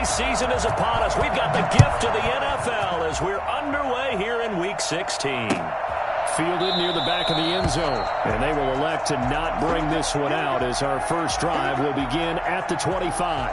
season is upon us. We've got the gift of the NFL as we're underway here in Week 16. Fielded near the back of the end zone. And they will elect to not bring this one out as our first drive will begin at the 25.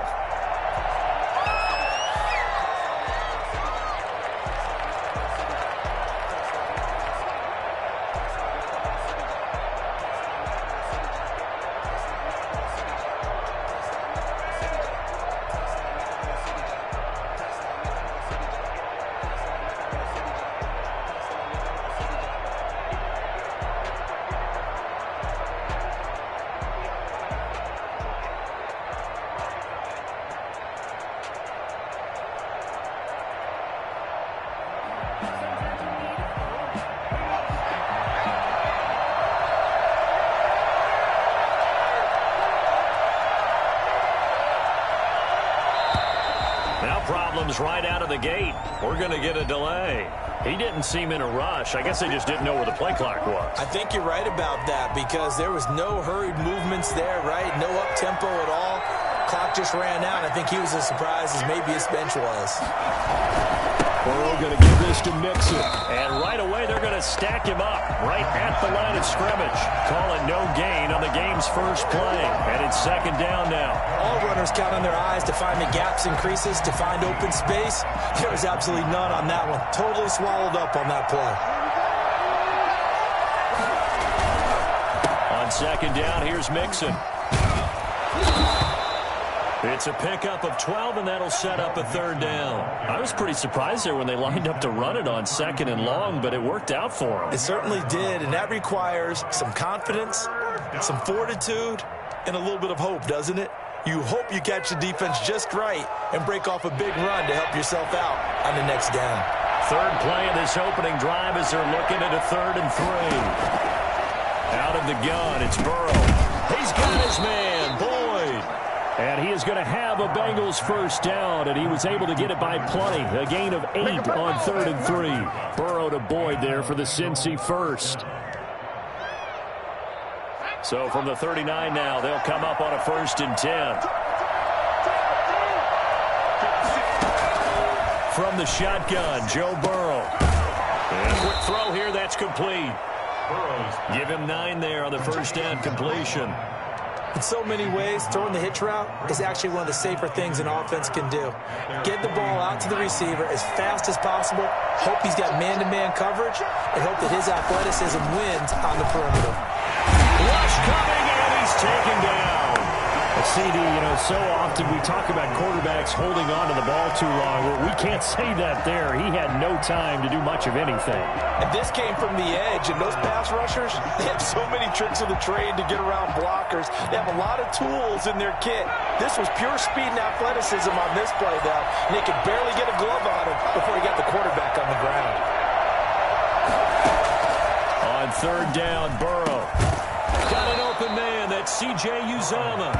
Problems right out of the gate. We're going to get a delay. He didn't seem in a rush. I guess they just didn't know where the play clock was. I think you're right about that because there was no hurried movements there, right? No up-tempo at all. Clock just ran out. I think he was as surprised as maybe his bench was. Burrow going to give this to Mixon. And right away, they're going to stack him up right at the line of scrimmage. Call it no gain on the game's first play. And it's second down now. All runners count on their eyes to find the gaps and creases, to find open space. There was absolutely none on that one. Totally swallowed up on that play. On second down, here's Mixon. It's a pickup of 12, and that'll set up a third down. I was pretty surprised there when they lined up to run it on second and long, but it worked out for them. It certainly did, and that requires some confidence, some fortitude, and a little bit of hope, doesn't it? You hope you catch the defense just right and break off a big run to help yourself out on the next down. Third play of this opening drive as they're looking at a 3rd and 3. Out of the gun, it's Burrow. He's got his man, Boyd. And he is going to have a Bengals first down, and he was able to get it by plenty. A gain of 8 on 3rd and 3. Burrow to Boyd there for the Cincy first. So from the 39 now, they'll come up on a 1st and 10. From the shotgun, Joe Burrow. And a quick throw here, that's complete. Give him 9 there on the first down completion. In so many ways, throwing the hitch route is actually one of the safer things an offense can do. Get the ball out to the receiver as fast as possible, hope he's got man-to-man coverage, and hope that his athleticism wins on the perimeter. Rush coming, and he's taken down. CD, so often we talk about quarterbacks holding on to the ball too long. Well, we can't say that there. He had no time to do much of anything. And this came from the edge, and those pass rushers, they have so many tricks of the trade to get around blockers. They have a lot of tools in their kit. This was pure speed and athleticism on this play, though, and they could barely get a glove on him before he got the quarterback on the ground. On 3rd down, Burrow. Got an open man. That's C.J. Uzomah.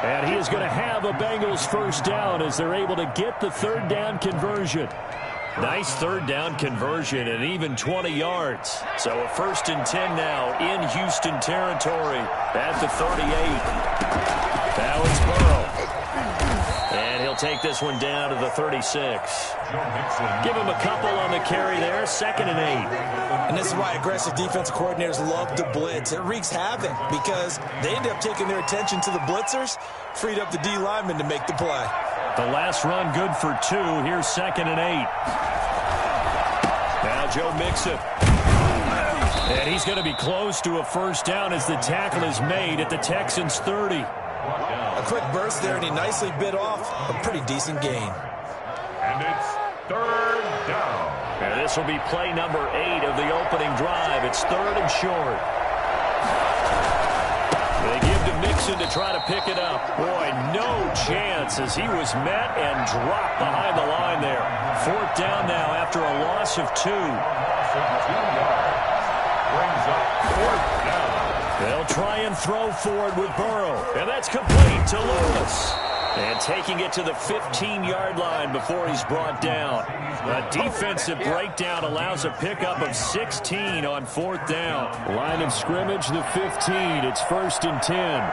And he is going to have a Bengals first down as they're able to get the 3rd down conversion. Nice 3rd down conversion and even 20 yards. So a 1st and 10 now in Houston territory at the 38. Now it's Burrow. And he'll take this one down to the 36. Give him a couple on the carry there. 2nd and 8. And this is why aggressive defensive coordinators love to blitz. It wreaks havoc because they end up taking their attention to the blitzers, freed up the D lineman to make the play. The last run good for 2. Here's 2nd and 8. Now Joe Mixon. And he's going to be close to a first down as the tackle is made at the Texans' 30. A quick burst there, and he nicely bit off a pretty decent gain. And it's 3rd down. And this will be play number 8 of the opening drive. It's 3rd and short. They give to Mixon to try to pick it up. Boy, no chance as he was met and dropped behind the line there. 4th down now after a loss of 2. Brings up 4th down. They'll try and throw forward with Burrow. And that's complete to Lewis. And taking it to the 15-yard line before he's brought down. A defensive breakdown allows a pickup of 16 on 4th down. Line of scrimmage, the 15. It's 1st and 10.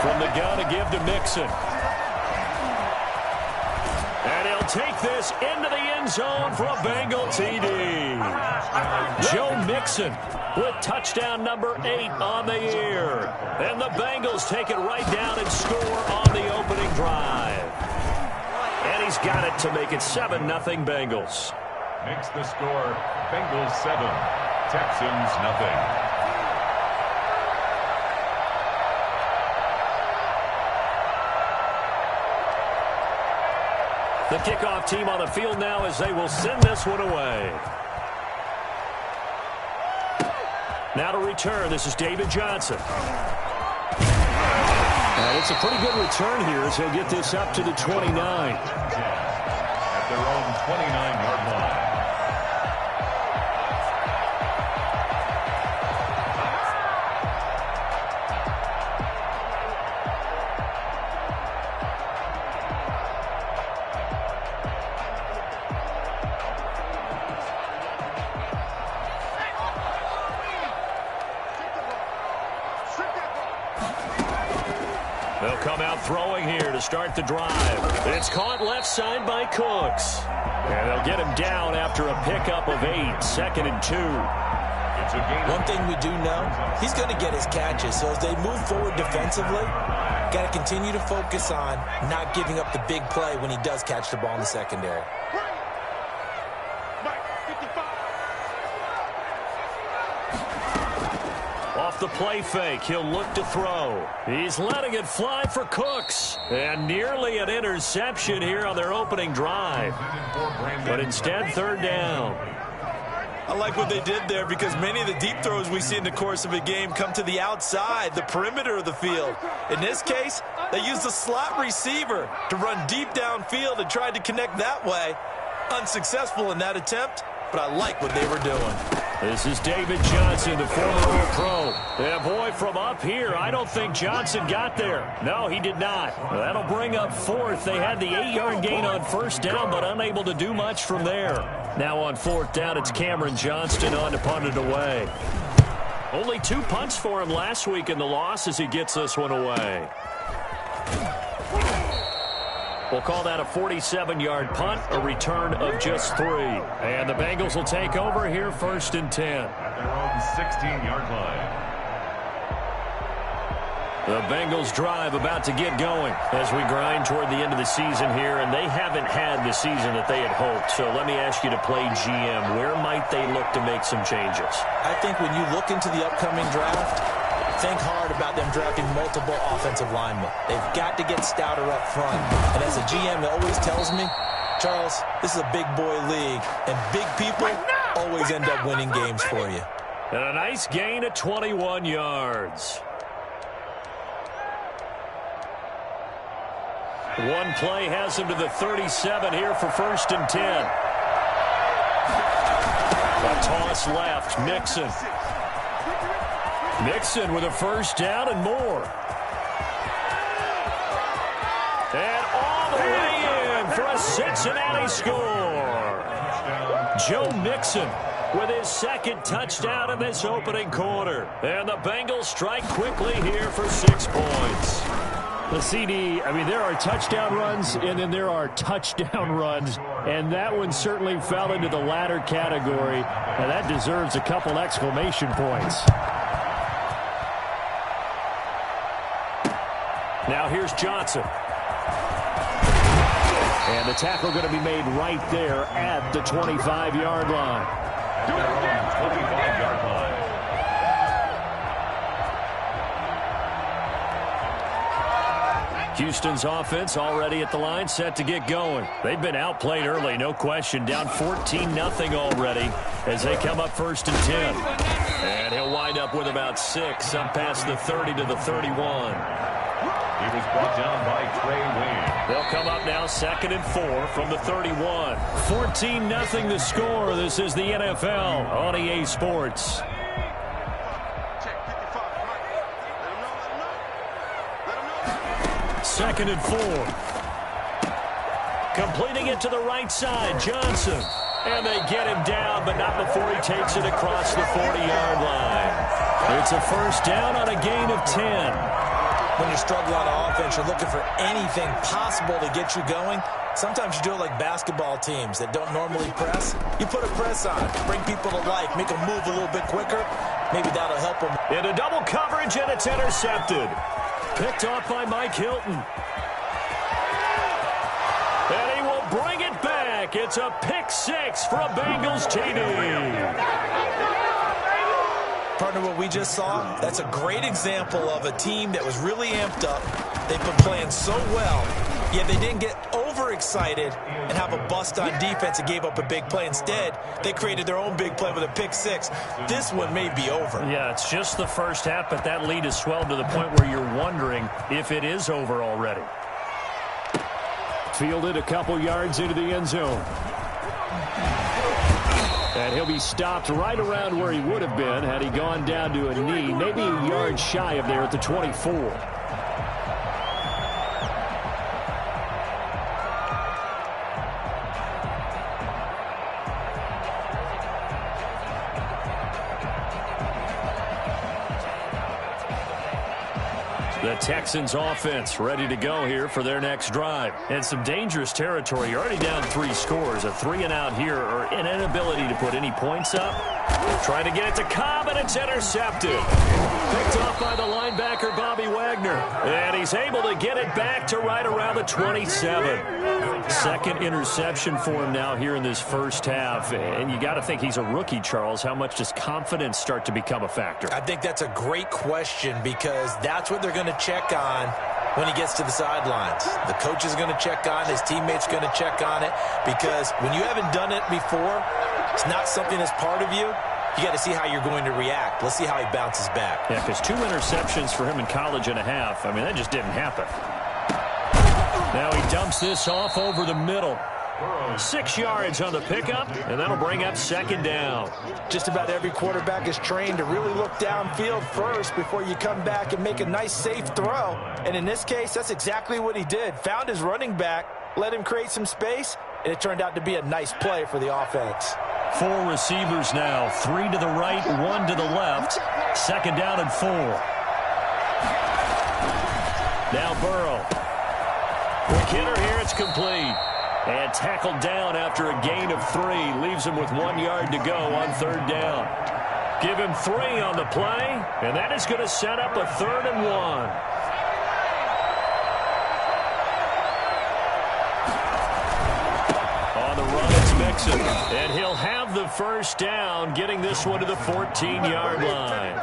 from the gun to give to Mixon. And he'll take this into the end zone for a Bengal TD. Joe Mixon with touchdown number 8 on the year. And the Bengals take it right down and score on the opening drive. And he's got it to make it 7-0 Bengals. Makes the score Bengals 7, Texans nothing. The kickoff team on the field now as they will send this one away. Now to return, this is David Johnson. And it's a pretty good return here as he'll get this up to the 29. At their own 29-yard line. They'll come out throwing here to start the drive. It's caught left side by Cooks. And they'll get him down after a pickup of 8, 2nd and 2. One thing we do know, he's going to get his catches. So as they move forward defensively, got to continue to focus on not giving up the big play when he does catch the ball in the secondary. Off the play fake, he'll look to throw. He's letting it fly for Cooks. And nearly an interception here on their opening drive. But instead, 3rd down. I like what they did there because many of the deep throws we see in the course of a game come to the outside, the perimeter of the field. In this case, they used the slot receiver to run deep downfield and tried to connect that way. Unsuccessful in that attempt, but I like what they were doing. This is David Johnson, the former All-Pro. Yeah, boy, from up here, I don't think Johnson got there. No, he did not. That'll bring up 4th. They had the 8-yard gain on 1st down, but unable to do much from there. Now on 4th down, it's Cameron Johnston on to punt it away. Only 2 punts for him last week in the loss as he gets this one away. We'll call that a 47-yard punt, a return of just 3. And the Bengals will take over here 1st and 10. At their own 16-yard line. The Bengals drive about to get going as we grind toward the end of the season here, and they haven't had the season that they had hoped. So let me ask you to play GM. Where might they look to make some changes? I think when you look into the upcoming draft, think hard about them drafting multiple offensive linemen. They've got to get stouter up front. And as a GM, it always tells me, Charles, this is a big boy league, and big people always end up winning games for you. And a nice gain of 21 yards. One play has him to the 37 here for 1st and 10. A toss left, Mixon. Mixon with a 1st down and more. And all the way in for a Cincinnati score. Joe Mixon with his 2nd touchdown in this opening quarter. And the Bengals strike quickly here for 6 points. The CD, I mean, there are touchdown runs, and then there are touchdown runs, and that one certainly fell into the latter category, and that deserves a couple exclamation points. Now here's Johnson. And the tackle going to be made right there at the 25-yard line. 25-yard line. Houston's offense already at the line, set to get going. They've been outplayed early, no question. Down 14-0 already as they come up 1st and 10. And he'll wind up with about 6 up past the 30 to the 31. He was brought down by Trey Wayne. They'll come up now 2nd and 4 from the 31. 14-0 the score. This is the NFL on EA Sports. Second and 4. Completing it to the right side, Johnson. And they get him down, but not before he takes it across the 40-yard line. It's a 1st down on a gain of 10. when you're struggling on offense, you're looking for anything possible to get you going. Sometimes you do it like basketball teams that don't normally press. You put a press on, bring people to life, make them move a little bit quicker. Maybe that'll help them. Into double coverage, and it's intercepted. Picked off by Mike Hilton. And he will bring it back. It's a pick six for a Bengals TD. Partner, what we just saw, that's a great example of a team that was really amped up. They've been playing so well, yet they didn't get overexcited and have a bust on defense and gave up a big play. Instead, they created their own big play with a pick six. This one may be over. Yeah, it's just the first half, but that lead has swelled to the point where you're wondering if it is over already. Fielded a couple yards into the end zone. And he'll be stopped right around where he would have been had he gone down to a knee, maybe a yard shy of there at the 24. The Texans offense ready to go here for their next drive. And some dangerous territory. You're already down 3 scores. A 3-and-out here, or an inability to put any points up. Trying to get it to Cobb, and it's intercepted. Picked off by the linebacker, Bobby Wagner. And he's able to get it back to right around the 27. Second interception for him now here in this first half. And you got to think he's a rookie, Charles. How much does confidence start to become a factor? I think that's a great question because that's what they're going to check on when he gets to the sidelines. The coach is going to check on, his teammates going to check on it, because when you haven't done it before, it's not something that's part of you. You got to see how you're going to react. Let's see how he bounces back. Yeah, because 2 interceptions for him in college and a half. I mean, that just didn't happen. Now he dumps this off over the middle. 6 yards on the pickup, and that'll bring up second down. Just about every quarterback is trained to really look downfield first before you come back and make a nice, safe throw. And in this case, that's exactly what he did. Found his running back, let him create some space, and it turned out to be a nice play for the offense. 4 receivers now, 3 to the right, 1 to the left. Second down and 4. Now Burrow. Quick hitter here, it's complete. And tackled down after a gain of 3. Leaves him with 1 yard to go on third down. Give him 3 on the play, and that is going to set up a 3rd and 1. On the run, it's Mixon. And he'll have the first down, getting this one to the 14-yard line.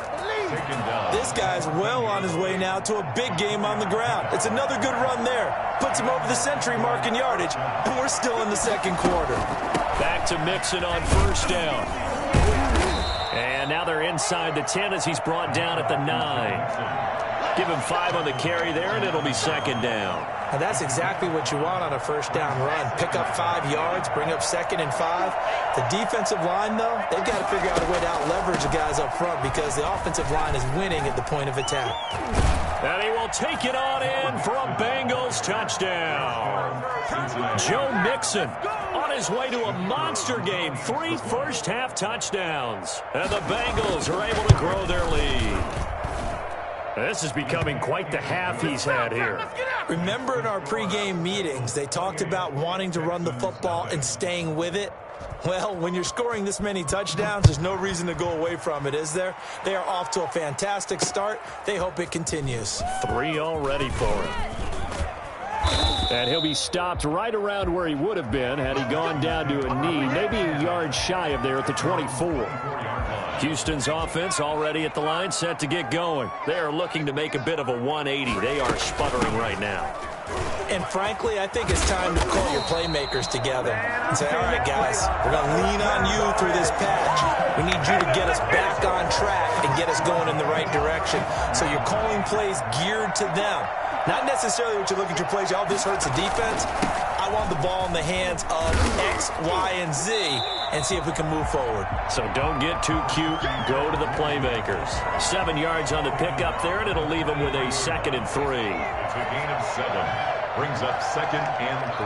This guy's well on his way now to a big game on the ground. It's another good run there. Puts him over the century mark in yardage, and we're still in the second quarter. Back to Mixon on first down. And now they're inside the 10 as he's brought down at the 9. Give him 5 on the carry there, and it'll be second down. And that's exactly what you want on a first down run. Pick up 5 yards, bring up 2nd and 5. The defensive line, though, they've got to figure out a way to out-leverage the guys up front because the offensive line is winning at the point of attack. And he will take it on in for a Bengals touchdown. Joe Mixon on his way to a monster game. 3 first-half touchdowns. And the Bengals are able to grow their lead. This is becoming quite the half he's had here. Remember in our pregame meetings, they talked about wanting to run the football and staying with it? Well, when you're scoring this many touchdowns, there's no reason to go away from it, is there? They are off to a fantastic start. They hope it continues. 3 already for him. And he'll be stopped right around where he would have been had he gone down to a knee, maybe a yard shy of there at the 24. Houston's offense already at the line, set to get going. They are looking to make a bit of a 180. They are sputtering right now. And frankly, I think it's time to call your playmakers together and say, all right, guys, we're going to lean on you through this patch. We need you to get us back on track and get us going in the right direction. So you're calling plays geared to them. Not necessarily what you look at your plays, oh, this hurts the defense. I want the ball in the hands of X, Y, and Z and see if we can move forward. So don't get too cute. Go to the playmakers. 7 yards on the pickup there, and it'll leave them with a 2nd and 3. It's a gain of 7. Brings up 2nd and 3.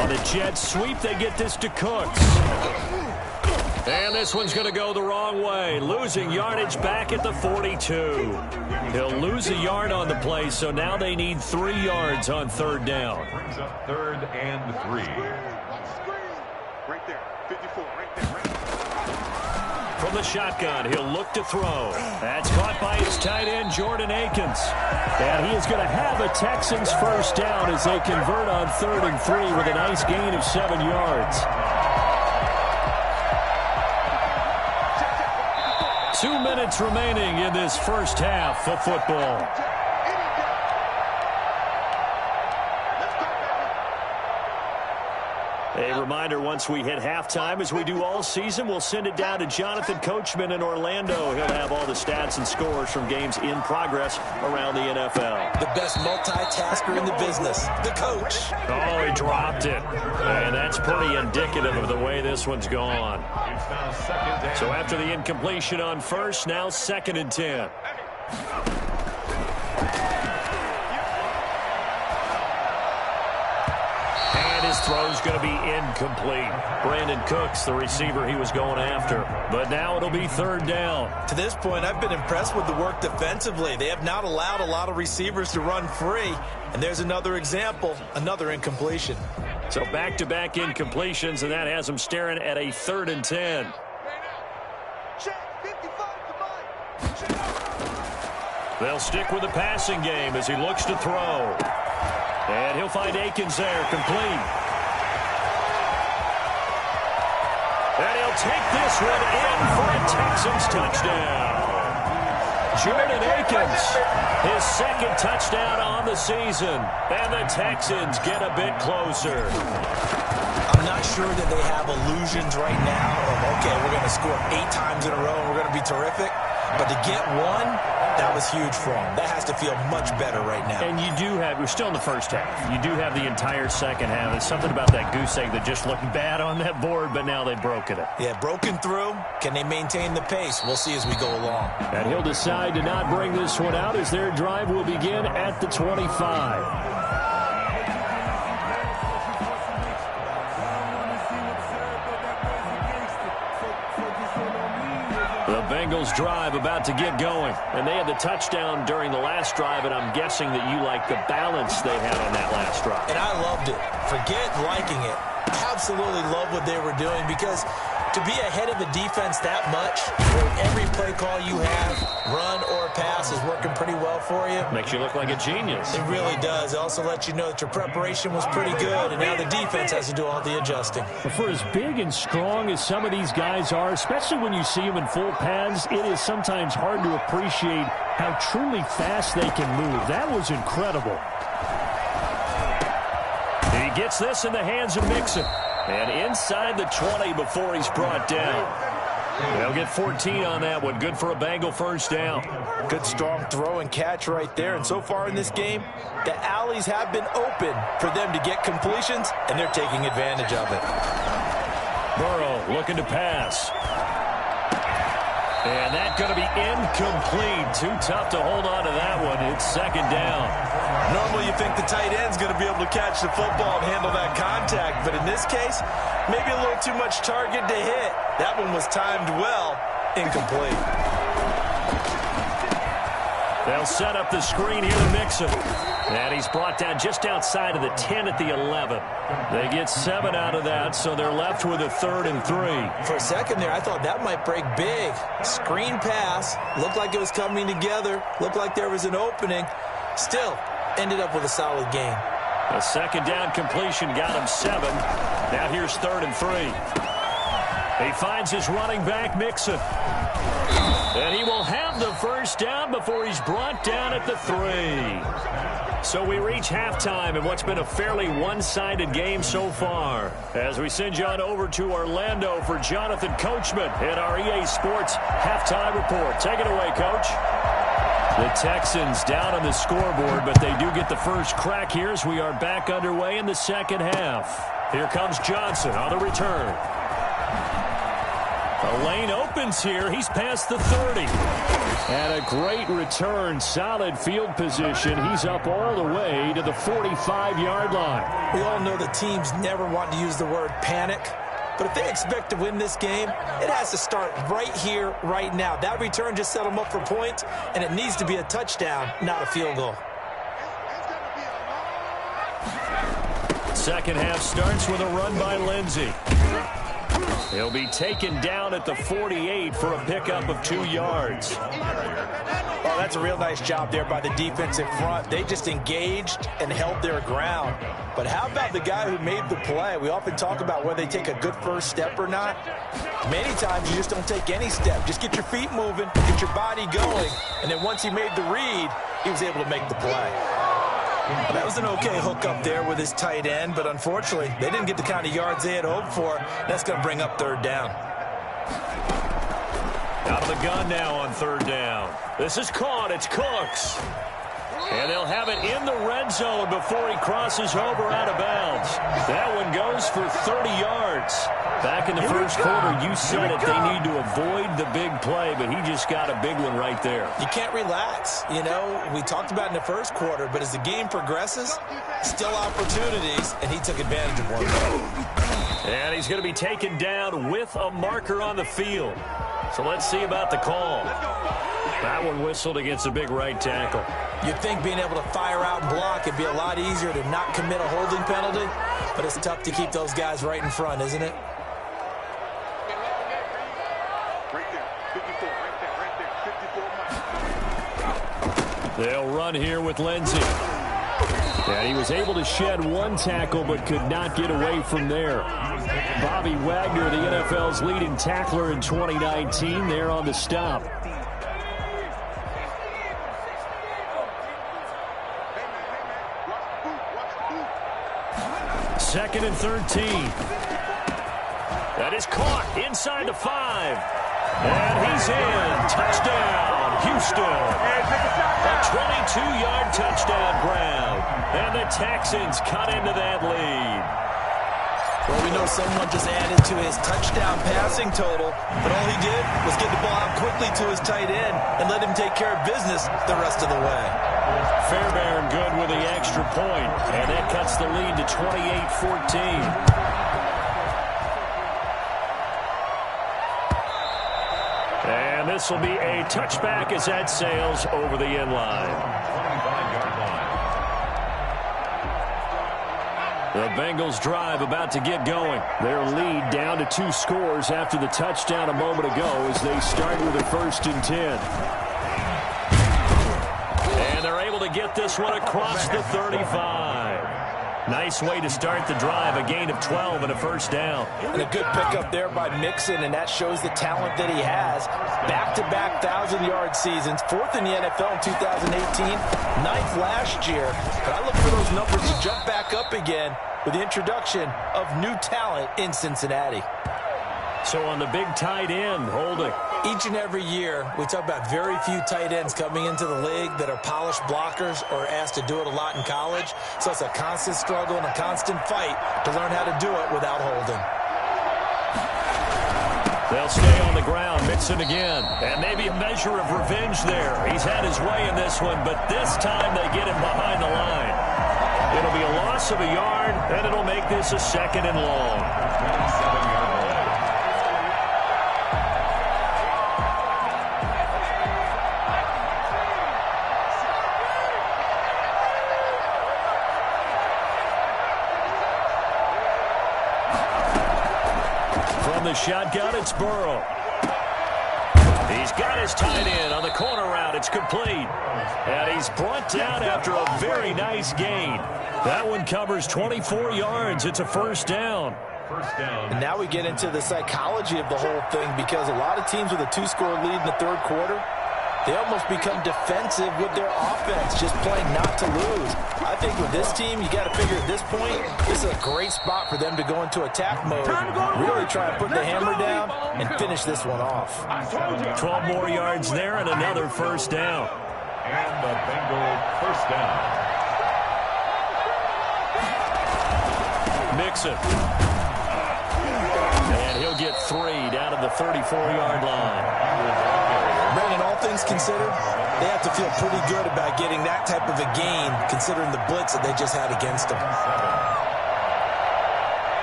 On the jet sweep, they get this to Cooks. And this one's going to go the wrong way, losing yardage back at the 42. He'll lose a yard on the play, so now they need 3 yards on third down. Brings up 3rd and 3. Right there, 54, right there. From the shotgun, he'll look to throw. That's caught by his tight end, Jordan Akins. And he is going to have a Texans first down as they convert on 3rd and 3 with a nice gain of 7 yards. 2 minutes remaining in this first half of football. A reminder, once we hit halftime, as we do all season, we'll send it down to Jonathan Coachman in Orlando. He'll have all the stats and scores from games in progress around the NFL. The best multitasker in the business, the coach. Oh, he dropped it. And that's pretty indicative of the way this one's gone. It's now 2nd and So after the incompletion on first, now 2nd and 10. His throw's going to be incomplete. Brandon Cooks, the receiver he was going after. But now it'll be 3rd down. To this point, I've been impressed with the work defensively. They have not allowed a lot of receivers to run free. And there's another example, another incompletion. So back-to-back incompletions, and that has them staring at a 3rd and 10. They'll stick with the passing game as he looks to throw. And he'll find Akins there, complete. And he'll take this one in for a Texans touchdown. Jordan Akins, his 2nd touchdown on the season. And the Texans get a bit closer. I'm not sure that they have illusions right now of, okay, we're going to score 8 times in a row and we're going to be terrific. But to get one, that was huge for them. That has to feel much better right now. And you do have, we're still in the first half. You do have the entire second half. There's something about that goose egg that just looked bad on that board, but now they've broken it. Yeah, broken through. Can they maintain the pace? We'll see as we go along. And he'll decide to not bring this one out as their drive will begin at the 25. The Bengals drive about to get going. And they had the touchdown during the last drive, and I'm guessing that you like the balance they had on that last drive. And I loved it. Forget liking it. Absolutely love what they were doing, because to be ahead of the defense that much, where every play call you have, run or pass, is working pretty well for you. Makes you look like a genius. It really does. It also lets you know that your preparation was pretty good, and now the defense has to do all the adjusting. But for as big and strong as some of these guys are, especially when you see them in full pads, it is sometimes hard to appreciate how truly fast they can move. That was incredible. He gets this in the hands of Mixon. And inside the 20 before he's brought down. They'll get 14 on that one. Good for a Bengal first down. Good strong throw and catch right there. And so far in this game, the alleys have been open for them to get completions, and they're taking advantage of it. Burrow looking to pass. And that's going to be incomplete. Too tough to hold on to that one. It's 2nd down. Normally you think the tight end's going to be able to catch the football and handle that contact, but in this case, maybe a little too much target to hit. That one was timed well. Incomplete. They'll set up the screen here to Mixon. And he's brought down just outside of the 10 at the 11. They get 7 out of that, so they're left with a 3rd and 3. For a second there, I thought that might break big. Screen pass. Looked like it was coming together. Looked like there was an opening. Still, ended up with a solid gain. A 2nd down completion got him 7. Now here's 3rd and 3. He finds his running back, Mixon. And he will have the first down before he's brought down at the 3. So we reach halftime in what's been a fairly one-sided game so far. As we send you on over to Orlando for Jonathan Coachman in our EA Sports Halftime Report. Take it away, Coach. The Texans down on the scoreboard, but they do get the first crack here as we are back underway in the second half. Here comes Johnson on the return. The lane opens here. He's past the 30. And a great return. Solid field position. He's up all the way to the 45-yard line. We all know the teams never want to use the word panic, But if they expect to win this game, it has to start right here, right now. That return just set them up for points, and it needs to be a touchdown, not a field goal. Second half starts with a run by Lindsey. He'll be taken down at the 48 for a pickup of 2 yards. Oh, that's a real nice job there by the defensive front. They just engaged and held their ground. But how about the guy who made the play? We often talk about whether they take a good first step or not. Many times you just don't take any step. Just get your feet moving, get your body going, and then once he made the read, he was able to make the play. Well, that was an okay hook up there with his tight end, but unfortunately, they didn't get the kind of yards they had hoped for. That's going to bring up third down. Out of the gun now on third down. This is caught. It's Cooks. And they'll have it in the red zone before he crosses over out of bounds. That one goes for 30 yards. Back in the first quarter, you said it. They need to avoid the big play, but he just got a big one right there. You can't relax. You know, we talked about in the first quarter, but as the game progresses, still opportunities, and he took advantage of one. And he's going to be taken down with a marker on the field. So let's see about the call. That one whistled against a big right tackle. You'd think being able to fire out and block would be a lot easier to not commit a holding penalty, but it's tough to keep those guys right in front, isn't it? They'll run here with Lindsey. And he was able to shed one tackle but could not get away from there. Bobby Wagner, the NFL's leading tackler in 2019, there on the stop. Second and 13. That is caught inside the 5. And he's in. Touchdown, Houston. A 22-yard touchdown grab. And the Texans cut into that lead. Well, we know someone just added to his touchdown passing total, but all he did was get the ball out quickly to his tight end and let him take care of business the rest of the way. Fairbairn good with the extra point, and that cuts the lead to 28-14. And this will be a touchback as that sails over the end line. 25-yard line. The Bengals drive about to get going. Their lead down to 2 scores after the touchdown a moment ago as they start with a 1st and 10. And they're able to get this one across the 35. Nice way to start the drive, a gain of 12 and a 1st down. And a good pickup there by Mixon, and that shows the talent that he has. Back-to-back 1,000-yard seasons, 4th in the NFL in 2018, 9th last year. But I look for those numbers to jump back up again with the introduction of new talent in Cincinnati. So on the big tight end, Holding. Each and every year, we talk about very few tight ends coming into the league that are polished blockers or asked to do it a lot in college. So it's a constant struggle and a constant fight to learn how to do it without holding. They'll stay on the ground. Mixon again. And maybe a measure of revenge there. He's had his way in this one, but this time they get him behind the line. It'll be a loss of a yard, and it'll make this a 2nd and long. 27-yard line. From the shotgun, it's Burrow. He's got his tight end on the corner route. It's complete. And he's brought down after a very nice gain. That one covers 24 yards. It's a 1st down. First down. And now we get into the psychology of the whole thing, because a lot of teams with a 2-score lead in the 3rd quarter, they almost become defensive with their offense, just playing not to lose. I think with this team, you got to figure at this point, this is a great spot for them to go into attack mode, really try and put the hammer down and finish this one off. 12 more yards there and another 1st down. And the Bengal first down. Mixon. And he'll get 3 down to the 34-yard line. Brandon, all things considered, they have to feel pretty good about getting that type of a gain, considering the blitz that they just had against them.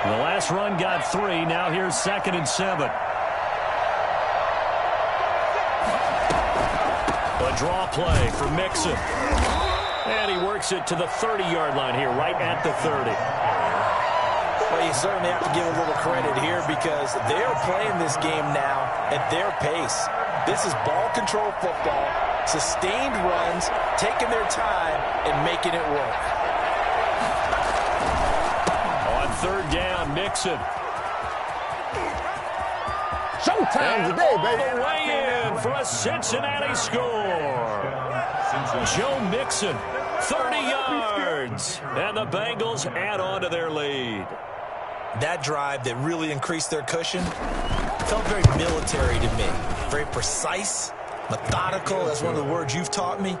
The last run got 3. Now here's 2nd and 7. A draw play for Mixon. And he works it to the 30-yard line here, right at the 30. Well, you certainly have to give a little credit here because they're playing this game now at their pace. This is ball control football, sustained runs, taking their time, and making it work. On 3rd down, Mixon. Showtime today, baby. All the way in for a Cincinnati score. Joe Mixon, 30 yards. And the Bengals add on to their lead. That drive that really increased their cushion felt very military to me. Very precise, methodical. That's one of the words you've taught me.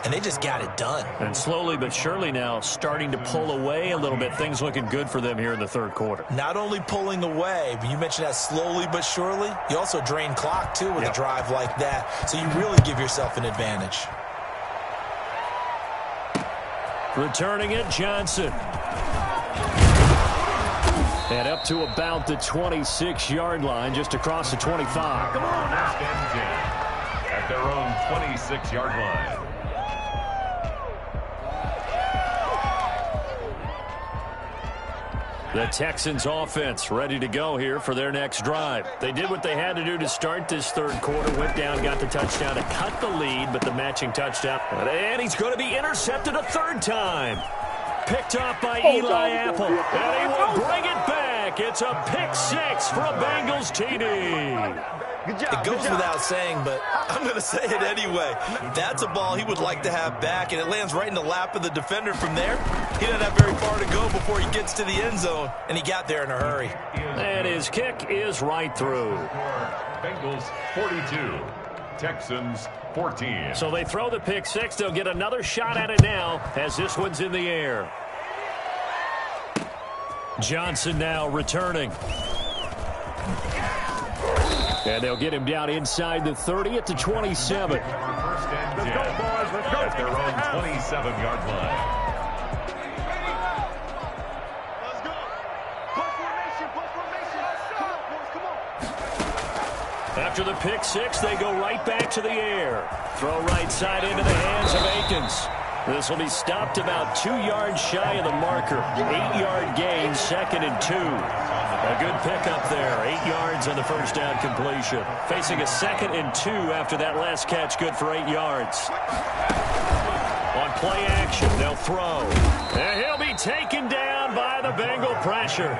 And they just got it done. And slowly but surely now starting to pull away a little bit. Things looking good for them here in the 3rd quarter. Not only pulling away, but you mentioned that slowly but surely. You also drain clock, too, with a drive like that. So you really give yourself an advantage. Returning it, Johnson. And up to about the 26-yard line, just across the 25. Come on now. At their own 26-yard line. The Texans offense ready to go here for their next drive. They did what they had to do to start this 3rd quarter. Went down, got the touchdown to cut the lead, but the matching touchdown. And he's going to be intercepted a 3rd time. Picked off by Eli Apple. And he will bring it back. It's a pick 6 for a Bengals TD. It goes without saying, but I'm going to say it anyway. That's a ball he would like to have back, and it lands right in the lap of the defender from there. He doesn't have very far to go before he gets to the end zone, and he got there in a hurry. And his kick is right through. Bengals 42, Texans 14. So they throw the pick 6. They'll get another shot at it now as this one's in the air. Johnson now returning. And they'll get him down inside the 30 at the 27. 1st and 10. Let's go, boys. Let's go. At their own 27-yard line. Let's go. Push formation. Come on, boys. Come on. After the pick 6, they go right back to the air. Throw right side into the hands of Akins. This will be stopped about 2 yards shy of the marker. 8-yard gain, 2nd and 2. A good pickup there. 8 yards on the 1st down completion. Facing a 2nd and 2 after that last catch, good for 8 yards. On play action, they'll throw. And he'll be taken down by the Bengal pressure.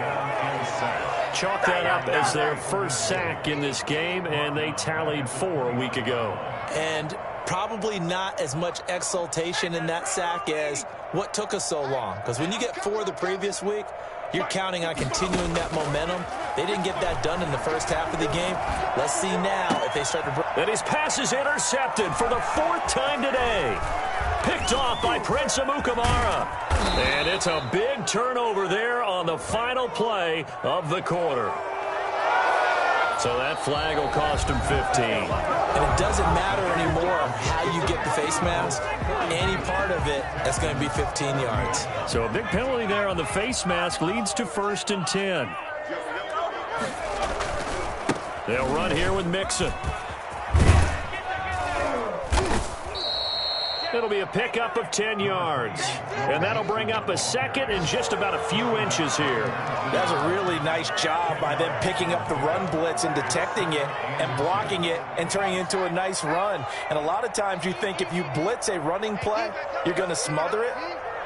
Chalk that up as their first sack in this game, and they tallied 4 a week ago. And probably not as much exultation in that sack as what took us so long. Because when you get 4 the previous week, you're counting on continuing that momentum. They didn't get that done in the first half of the game. Let's see now if they start to... And his pass is intercepted for the 4th time today. Picked off by Prince Amukamara. And it's a big turnover there on the final play of the quarter. So that flag will cost him 15. And it doesn't matter anymore how you get the face mask. Any part of it, that's going to be 15 yards. So a big penalty there on the face mask leads to 1st and 10. They'll run here with Mixon. It'll be a pickup of 10 yards. And that'll bring up a 2nd and just about a few inches here. That's a really nice job by them picking up the run blitz and detecting it and blocking it and turning it into a nice run. And a lot of times you think if you blitz a running play, you're going to smother it.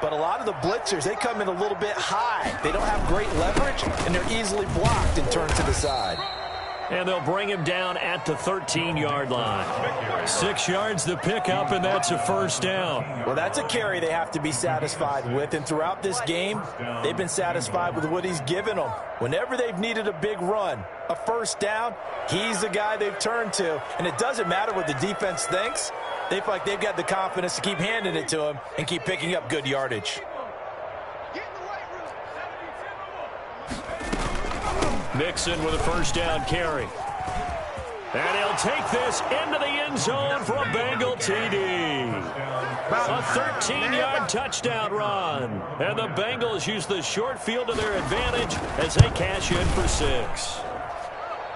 But a lot of the blitzers, they come in a little bit high. They don't have great leverage, and they're easily blocked and turned to the side. And they'll bring him down at the 13-yard line. 6 yards the pickup, and that's a 1st down. Well, that's a carry they have to be satisfied with. And throughout this game, they've been satisfied with what he's given them. Whenever they've needed a big run, a 1st down, he's the guy they've turned to. And it doesn't matter what the defense thinks. They feel like they've got the confidence to keep handing it to him and keep picking up good yardage. Mixon with a 1st down carry. And he'll take this into the end zone for a Bengal TD. A 13-yard touchdown run. And the Bengals use the short field to their advantage as they cash in for 6.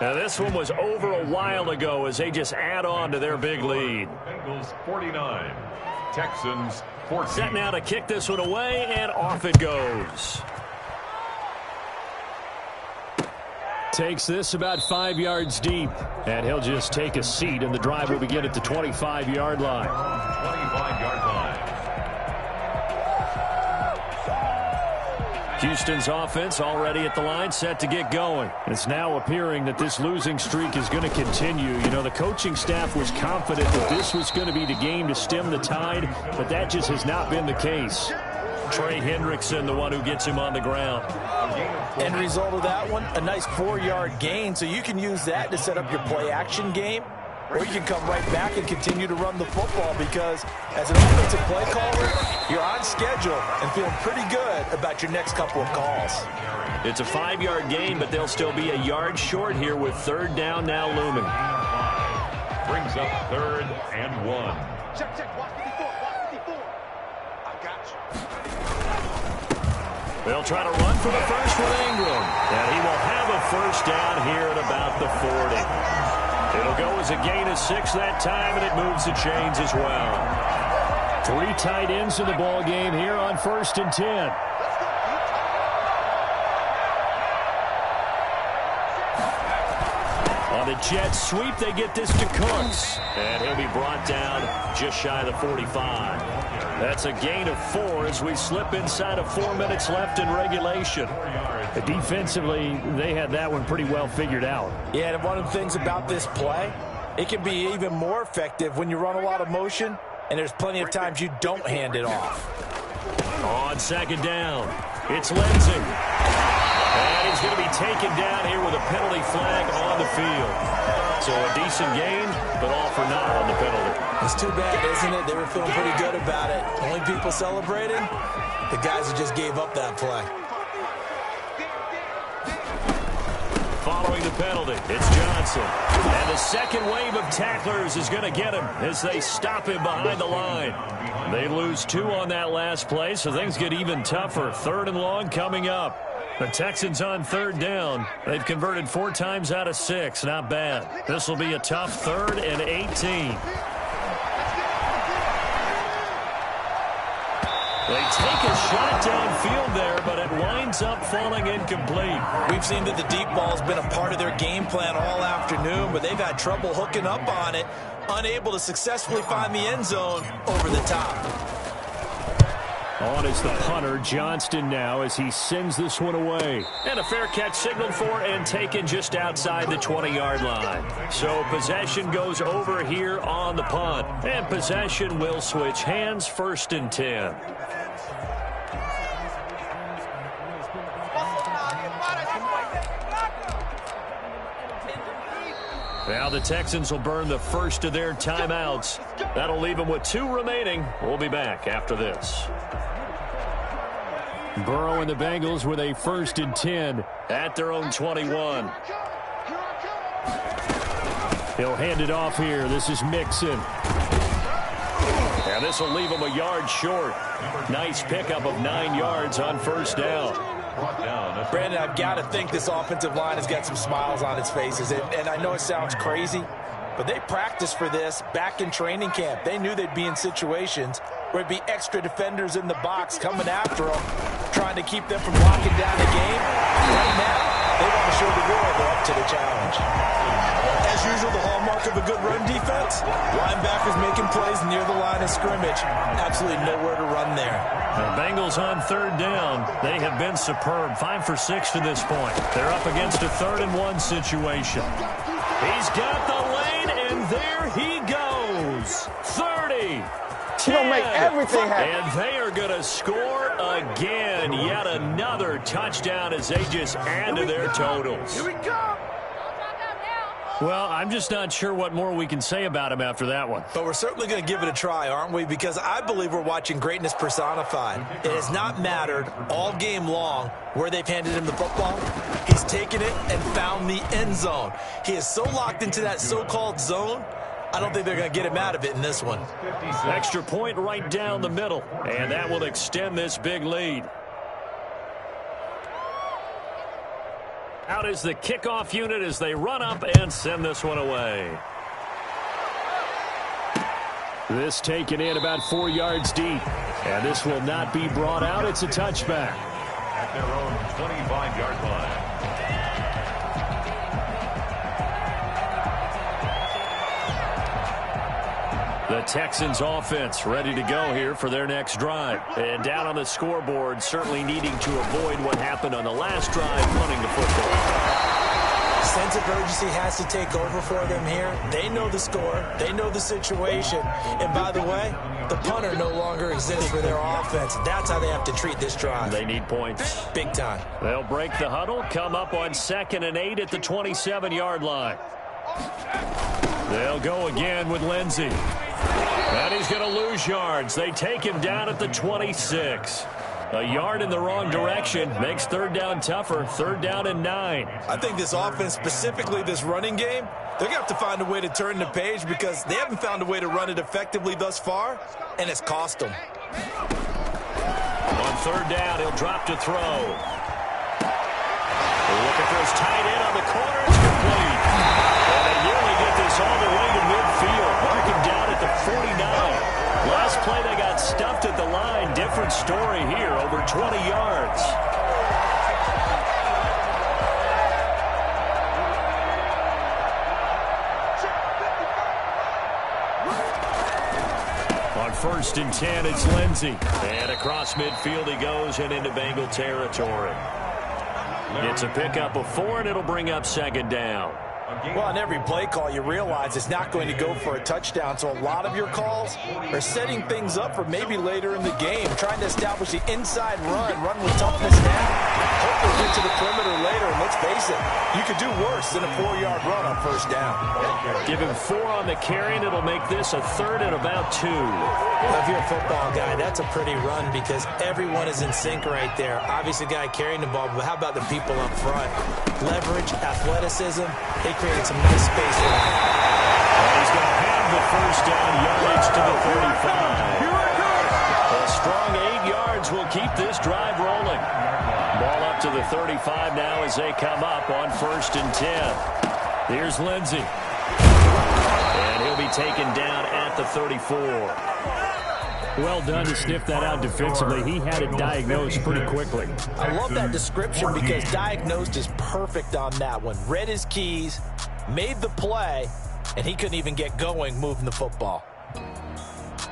Now, this one was over a while ago as they just add on to their big lead. Bengals 49, Texans 14. Set now to kick this one away, and off it goes. Takes this about 5 yards deep, and he'll just take a seat, and the drive will begin at the 25-yard line. 25-yard line. Houston's offense already at the line, set to get going. It's now appearing that this losing streak is going to continue. You know, the coaching staff was confident that this was going to be the game to stem the tide, but that just has not been the case. Trey Hendrickson, the one who gets him on the ground. End result of that one, a nice 4-yard gain, so you can use that to set up your play-action game, or you can come right back and continue to run the football because as an offensive play caller, you're on schedule and feeling pretty good about your next couple of calls. It's a 5-yard gain, but they'll still be a yard short here with 3rd down now looming. Brings up 3rd and 1. Check, check. Watch 54. Watch 54. I got you. They'll try to run for the first with Ingram. And he will have a first down here at about the 40. It'll go as a gain of 6 that time, and it moves the chains as well. 3 tight ends in the ball game here on 1st and 10. On the jet sweep, they get this to Cooks. And he'll be brought down just shy of the 45. That's a gain of 4 as we slip inside of 4 minutes left in regulation. Defensively, they had that one pretty well figured out. Yeah, and one of the things about this play, it can be even more effective when you run a lot of motion, and there's plenty of times you don't hand it off. On 2nd down, it's Lindsey. And he's going to be taken down here with a penalty flag on the field. So a decent gain, but all for naught on the penalty. It's too bad, isn't it? They were feeling pretty good about it. Only people celebrating, the guys who just gave up that play. Following the penalty, it's Johnson. And the second wave of tacklers is going to get him as they stop him behind the line. They lose 2 on that last play, so things get even tougher. 3rd and long coming up. The Texans on 3rd down. They've converted 4 times out of 6. Not bad. This will be a tough 3rd and 18. They take a shot downfield there, but it winds up falling incomplete. We've seen that the deep ball has been a part of their game plan all afternoon, but they've had trouble hooking up on it, unable to successfully find the end zone over the top. On is the punter, Johnston now, as he sends this one away. And a fair catch signaled for and taken just outside the 20-yard line. So possession goes over here on the punt. And possession will switch hands, 1st and 10. Now the Texans will burn the first of their timeouts. That'll leave them with 2 remaining. We'll be back after this. Burrow and the Bengals with a 1st and 10 at their own 21. He'll hand it off here. This is Mixon. And this will leave him a yard short. Nice pickup of 9 yards on 1st down. Brandon, I've got to think this offensive line has got some smiles on its faces. And I know it sounds crazy, but they practiced for this back in training camp. They knew they'd be in situations where it'd be extra defenders in the box coming after them, trying to keep them from locking down the game. Right now, they want to show the world they're up to the challenge. As usual, the hallmark of a good run defense, linebackers making plays near the line of scrimmage. Absolutely nowhere to run there. The Bengals on 3rd down. They have been superb. 5 for 6 to this point. They're up against a 3rd and 1 situation. He's got the lane, and there he goes. 30. You don't make everything happen. And they are going to score again. Yet another touchdown as they just add to their totals. Here we go. Well, I'm just not sure what more we can say about him after that one. But we're certainly going to give it a try, aren't we? Because I believe we're watching greatness personified. It has not mattered all game long where they've handed him the football. He's taken it and found the end zone. He is so locked into that so-called zone, I don't think they're going to get him out of it in this one. Extra point right down the middle, and that will extend this big lead. Out is the kickoff unit as they run up and send this one away. This taken in about 4 yards deep, and this will not be brought out. It's a touchback. At their own 25-yard line. The Texans offense ready to go here for their next drive. And down on the scoreboard, certainly needing to avoid what happened on the last drive, punting the football. Sense of urgency has to take over for them here. They know the score. They know the situation. And by the way, the punter no longer exists for their offense. That's how they have to treat this drive. They need points. Big time. They'll break the huddle, come up on 2nd and 8 at the 27-yard line. They'll go again with Lindsey. And he's going to lose yards. They take him down at the 26. A yard in the wrong direction makes 3rd down tougher. 3rd down and 9. I think this offense, specifically this running game, they're going to have to find a way to turn the page because they haven't found a way to run it effectively thus far, and it's cost them. On 3rd down, he'll drop to throw. Looking for his tight end on the corner. It's complete. And they nearly get this all the way to midfield. Mark him down at the 49. Last play, they got stuffed at the line. Different story here, over 20 yards. On 1st and 10, it's Lindsey. And across midfield he goes and into Bengal territory. It's a pickup of 4, and it'll bring up 2nd down. Well, on every play call, you realize it's not going to go for a touchdown, so a lot of your calls are setting things up for maybe later in the game, trying to establish the inside run with toughness now. Hopefully get to the perimeter later, and let's face it, you could do worse than a 4-yard run on 1st down. Give him 4 on the carry, and it'll make this a 3rd and about 2. Well, if you're a football guy, that's a pretty run because everyone is in sync right there. Obviously, the guy carrying the ball, but how about the people up front? Leverage, athleticism, they created some nice space for him. He's going to have the 1st down yardage to the 35. A strong 8 yards will keep this drive rolling. Ball up to the 35 now as they come up on 1st and 10. Here's Lindsey. And he'll be taken down at the 34. Well done to sniff that out defensively. He had it diagnosed pretty quickly. I love that description because diagnosed is perfect on that one. Read his keys, made the play, and he couldn't even get going moving the football.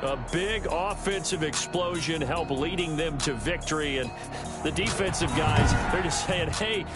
A big offensive explosion helped leading them to victory, and the defensive guys, they're just saying, hey,